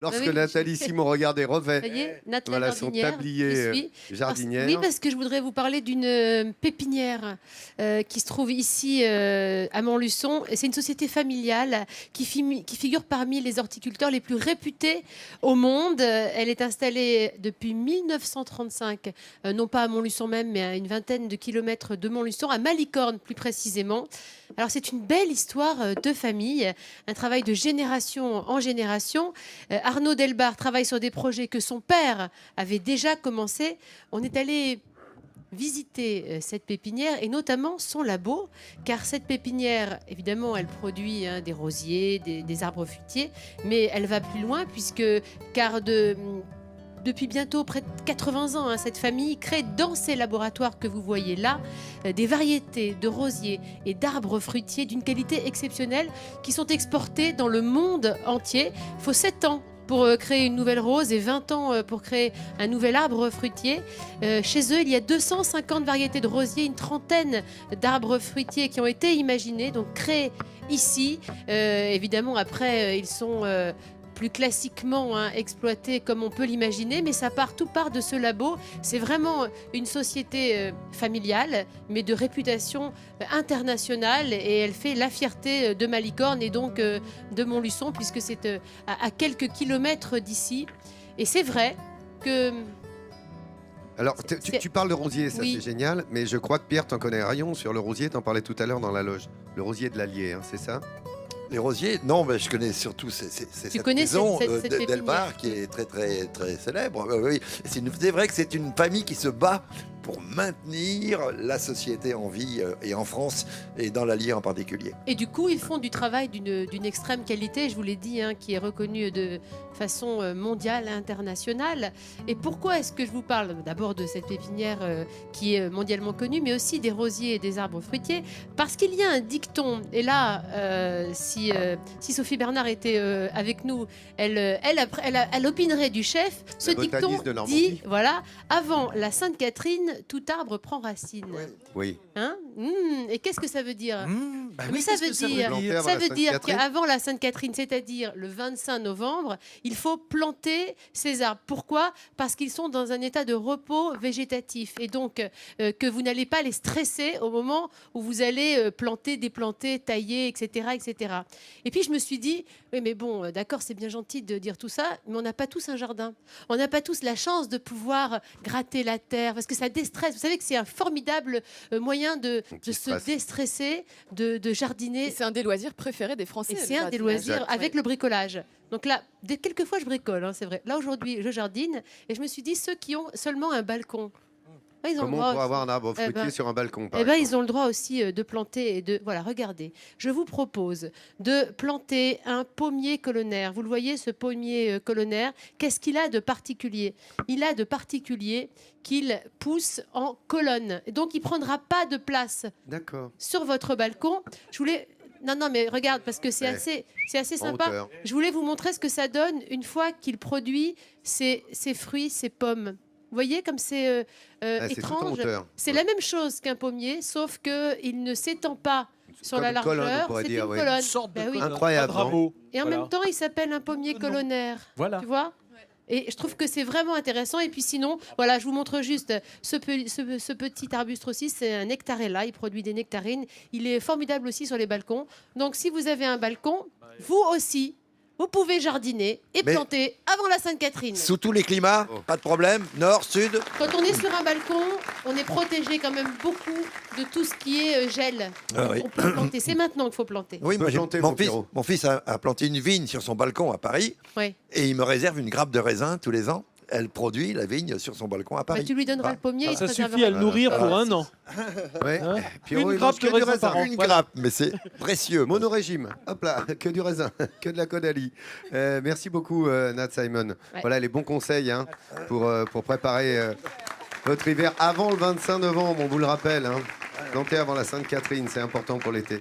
Lorsque Oui, Nathalie Simon regardait Ça revêt y est, Nat la voilà, son jardinière, tablier j'y suis. jardinière. Oui, parce que je voudrais vous parler d'une pépinière qui se trouve ici à Montluçon. Et c'est une société familiale qui figure parmi les horticulteurs les plus réputés au monde. Elle est installée depuis 1935, non pas à Montluçon même, mais à une vingtaine de kilomètres de Montluçon, à Malicorne plus précisément. Alors c'est une belle histoire de famille, un travail de génération en génération. Arnaud Delbar travaille sur des projets que son père avait déjà commencé. On est allé visiter cette pépinière et notamment son labo, car cette pépinière, évidemment, elle produit des rosiers, des arbres fruitiers, mais elle va plus loin depuis bientôt près de 80 ans, cette famille crée dans ces laboratoires que vous voyez là des variétés de rosiers et d'arbres fruitiers d'une qualité exceptionnelle qui sont exportés dans le monde entier. Il faut 7 ans pour créer une nouvelle rose et 20 ans pour créer un nouvel arbre fruitier. Chez eux, il y a 250 variétés de rosiers, une trentaine d'arbres fruitiers qui ont été imaginés, donc créés ici. Évidemment, après, ils sont plus classiquement exploités comme on peut l'imaginer, mais tout part de ce labo. C'est vraiment une société familiale, mais de réputation internationale, et elle fait la fierté de Malicorne et donc de Montluçon, puisque c'est à quelques kilomètres d'ici. Et c'est vrai que... Alors, tu parles de rosier, ça Oui. c'est génial, mais je crois que Pierre, t'en connais un rayon sur le rosier, t'en parlais tout à l'heure dans la loge. Le rosier de l'Allier, c'est ça? Les rosiers, non, mais je connais surtout cette connais maison cette pépinière. d'Elbar qui est très très très célèbre. Oui, c'est vrai que c'est une famille qui se bat pour maintenir la société en vie et en France et dans l'Allier en particulier. Et du coup, ils font du travail d'une extrême qualité, je vous l'ai dit, qui est reconnu de façon mondiale, internationale. Et pourquoi est-ce que je vous parle d'abord de cette pépinière qui est mondialement connue, mais aussi des rosiers et des arbres fruitiers? Parce qu'il y a un dicton, et là, si Sophie Bernard était avec nous, elle opinerait du chef. Ce La dicton botaniste de Normandie. dit, voilà, avant la Sainte-Catherine, tout arbre prend racine. Oui. Et qu'est-ce que ça veut dire? Bah Mais oui, ça qu'est-ce veut que ça dire, planter avant ça la veut dire Sainte-Catherine qu'avant la Sainte-Catherine, c'est-à-dire le 25 novembre, il faut planter ces arbres. Pourquoi? Parce qu'ils sont dans un état de repos végétatif, et donc que vous n'allez pas les stresser au moment où vous allez planter, déplanter, tailler, etc., etc. Et puis je me suis dit, oui mais bon, d'accord, c'est bien gentil de dire tout ça, mais on n'a pas tous un jardin. On n'a pas tous la chance de pouvoir gratter la terre, parce que ça déstresse. Vous savez que c'est un formidable moyen de se stress. déstresser, de jardiner. Et c'est un des loisirs préférés des Français. Et c'est un des le loisirs Exact. avec le bricolage. Donc là, quelquefois je bricole, c'est vrai. Là aujourd'hui, je jardine, et je me suis dit, ceux qui ont seulement un balcon, ils ont le Comment on droit peut aussi. avoir un arbre fruitier ben, sur un balcon par Eh ben, exemple ils ont le droit aussi de planter et de... Voilà, regardez. Je vous propose de planter un pommier colonnaire. Vous le voyez, ce pommier colonnaire, qu'est-ce qu'il a de particulier? Il a de particulier qu'il pousse en colonne. Et donc, il ne prendra pas de place D'accord. sur votre balcon. Je voulais... Non, mais regarde, parce que c'est Ouais. assez En sympa. hauteur. Je voulais vous montrer ce que ça donne une fois qu'il produit ses fruits, ses pommes. Vous voyez comme c'est C'est tout en étrange. hauteur. C'est la même chose qu'un pommier, sauf qu'il ne s'étend pas sur comme la une colonne, on largeur. pourrait C'est dire, une ouais. colonne. Une sorte de Ben oui. colonne. Incroyable, Un drapeau. Et en Voilà. même temps, il s'appelle un pommier colonnaire. Voilà. Tu vois? Et je trouve que c'est vraiment intéressant. Et puis sinon, voilà, je vous montre juste ce petit arbuste aussi. C'est un nectarella. Il produit des nectarines. Il est formidable aussi sur les balcons. Donc, si vous avez un balcon, vous aussi, vous pouvez jardiner et Mais- planter avant la Sainte-Catherine. Sous tous les climats, Oh. pas de problème, nord, sud. Quand on est sur un balcon, on est protégé quand même beaucoup de tout ce qui est gel. Ah oui. On peut planter. C'est maintenant qu'il faut planter. Oui, moi, Planter, mon mon fils, Pierrot. mon fils a planté une vigne sur son balcon à Paris Ouais. et il me réserve une grappe de raisin tous les ans. Elle produit la vigne sur son balcon à Bah, Paris. tu lui donneras le pommier. il Ça te suffit préservera à le nourrir pour Voilà. un an. Ouais. Hein Pierrot, Une il grappe mange que de du raisin par an. Une Voilà. grappe, mais c'est précieux. Monorégime, hop là, que du raisin, que de la caudalie. Merci beaucoup Nat Simon. Ouais. Voilà les bons conseils pour préparer votre hiver avant le 25 novembre, on vous le rappelle. Planter avant la Sainte-Catherine, c'est important pour l'été.